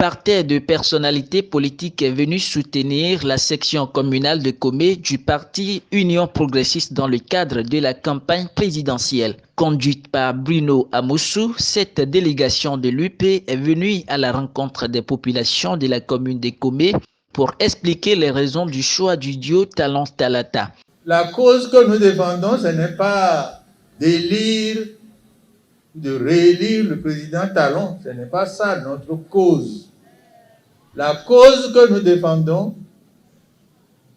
parterre de personnalités politiques est venu soutenir la section communale de Komé du parti Union progressiste dans le cadre de la campagne présidentielle. Conduite par Bruno Amoussou, cette délégation de l'UP est venue à la rencontre des populations de la commune de Komé pour expliquer les raisons du choix du duo Talon Talata. La cause que nous défendons, ce n'est pas d'élire, de réélire le président Talon. Ce n'est pas ça notre cause. La cause que nous défendons,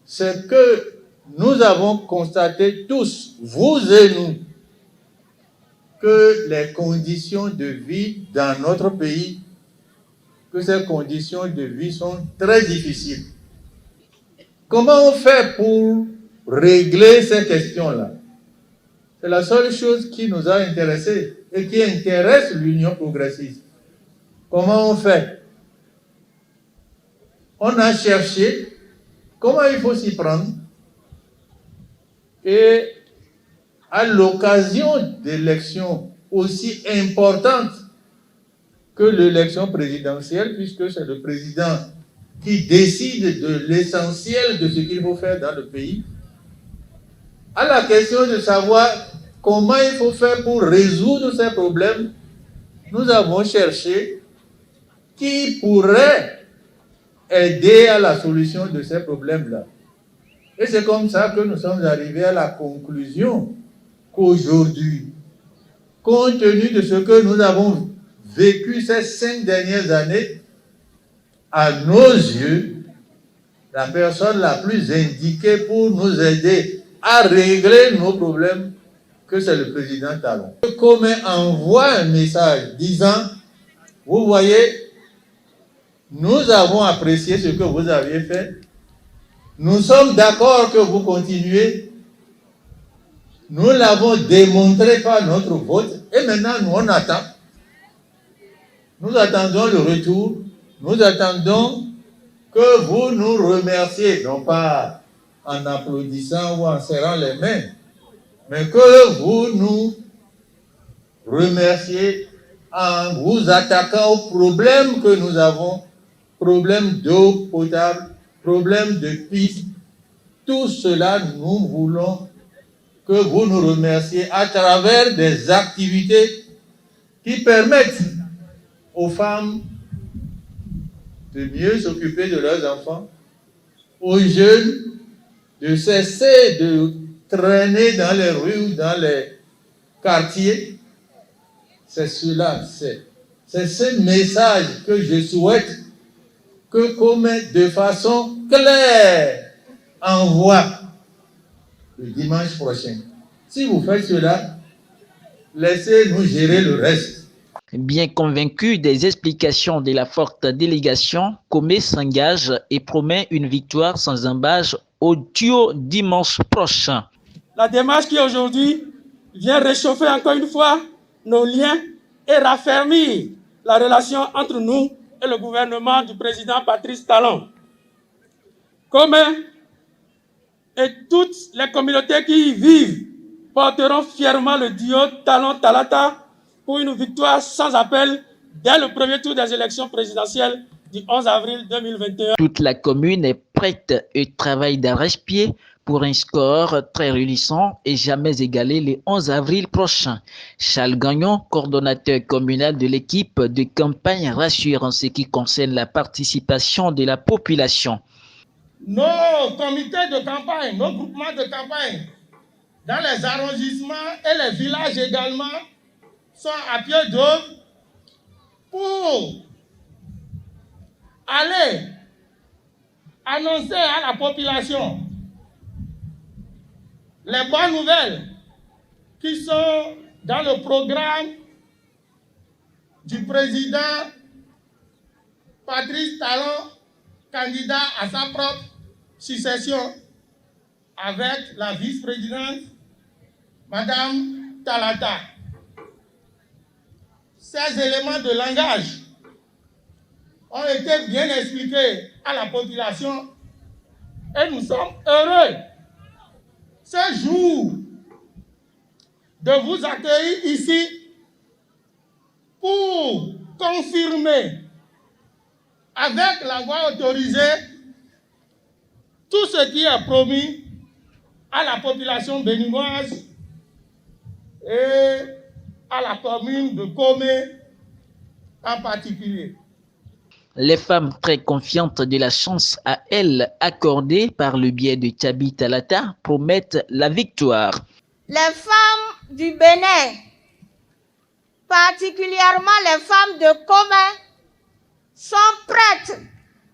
c'est que nous avons constaté tous, vous et nous, que les conditions de vie dans notre pays, que ces conditions de vie sont très difficiles. Comment on fait pour régler ces questions-là? C'est la seule chose qui nous a intéressés et qui intéresse l'Union progressiste. Comment on fait? On a cherché comment il faut s'y prendre et à l'occasion d'élections aussi importantes que l'élection présidentielle, puisque c'est le président qui décide de l'essentiel de ce qu'il faut faire dans le pays, à la question de savoir comment il faut faire pour résoudre ces problèmes, nous avons cherché qui pourrait aider à la solution de ces problèmes-là. Et c'est comme ça que nous sommes arrivés à la conclusion qu'aujourd'hui, compte tenu de ce que nous avons vécu ces 5 dernières années, à nos yeux, la personne la plus indiquée pour nous aider à régler nos problèmes, que c'est le président Talon. Comme envoie un message disant, vous voyez, nous avons apprécié ce que vous aviez fait, nous sommes d'accord que vous continuez, nous l'avons démontré par notre vote, et maintenant nous on attend. Nous attendons le retour, nous attendons que vous nous remerciez, non pas en applaudissant ou en serrant les mains, mais que vous nous remerciez en vous attaquant aux problèmes que nous avons, problèmes d'eau potable, problèmes de piste. Tout cela, nous voulons que vous nous remerciez à travers des activités qui permettent aux femmes de mieux s'occuper de leurs enfants, aux jeunes de cesser de traîner dans les rues, dans les quartiers. C'est cela, c'est ce message que je souhaite que Komé, de façon claire, envoie le dimanche prochain. Si vous faites cela, laissez-nous gérer le reste. Bien convaincu des explications de la forte délégation, Komé s'engage et promet une victoire sans embâche au duo dimanche prochain. La démarche qui aujourd'hui vient réchauffer encore une fois nos liens et raffermir la relation entre nous et le gouvernement du président Patrice Talon. Komé et toutes les communautés qui y vivent porteront fièrement le duo Talon Talata pour une victoire sans appel dès le premier tour des élections présidentielles du 11 avril 2021. Toute la commune est prête et travaille d'arrache-pied pour un score très réunissant et jamais égalé le 11 avril prochain. Charles Gagnon, coordonnateur communal de l'équipe de campagne, rassure en ce qui concerne la participation de la population. Nos comités de campagne, nos groupements de campagne, dans les arrondissements et les villages également, sont à pied d'œuvre pour aller annoncer à la population les bonnes nouvelles qui sont dans le programme du président Patrice Talon, candidat à sa propre succession avec la vice-présidente Madame Talata. Ces éléments de langage ont été bien expliqués à la population et nous sommes heureux ce jour de vous accueillir ici pour confirmer avec la voie autorisée, tout ce qui est promis à la population béninoise et à la commune de Komé en particulier. Les femmes très confiantes de la chance à elles accordée par le biais de Tchabi Talata promettent la victoire. Les femmes du Bénin, particulièrement les femmes de Komé, sont prêtes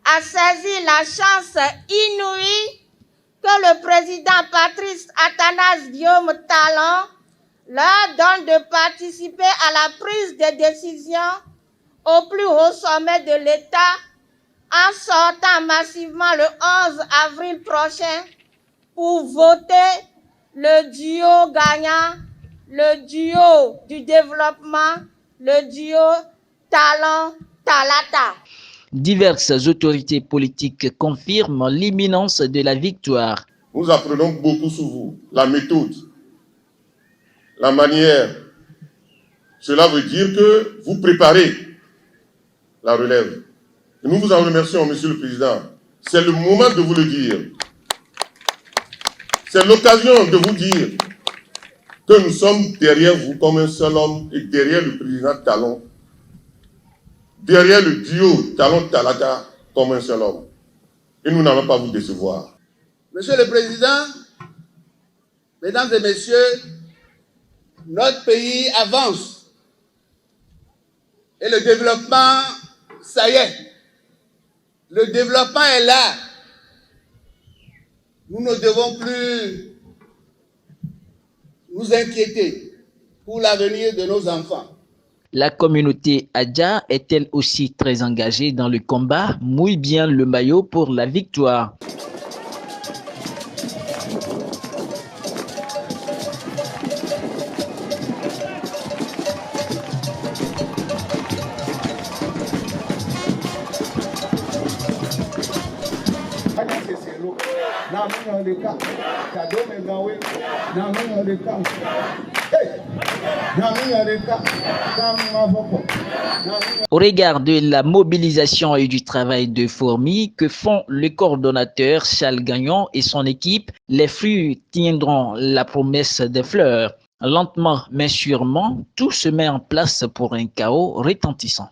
à saisir la chance inouïe que le président Patrice Athanase Guillaume Talon leur donne de participer à la prise de décision au plus haut sommet de l'État en sortant massivement le 11 avril prochain pour voter le duo gagnant, le duo du développement, le duo Talon-Talata. Diverses autorités politiques confirment l'imminence de la victoire. Nous apprenons beaucoup sur vous, la méthode, la manière. Cela veut dire que vous préparez la relève. Et nous vous en remercions, Monsieur le Président. C'est le moment de vous le dire. C'est l'occasion de vous dire que nous sommes derrière vous comme un seul homme et derrière le président Talon, derrière le duo Talon-Talata comme un seul homme. Et nous n'allons pas vous décevoir. Monsieur le Président, Mesdames et Messieurs, notre pays avance et le développement, ça y est, le développement est là. Nous ne devons plus nous inquiéter pour l'avenir de nos enfants. La communauté Adja est elle aussi très engagée dans le combat, mouille bien le maillot pour la victoire. Au regard de la mobilisation et du travail de fourmi que font le coordonnateur Charles Gagnon et son équipe, les fruits tiendront la promesse des fleurs. Lentement mais sûrement, tout se met en place pour un chaos retentissant.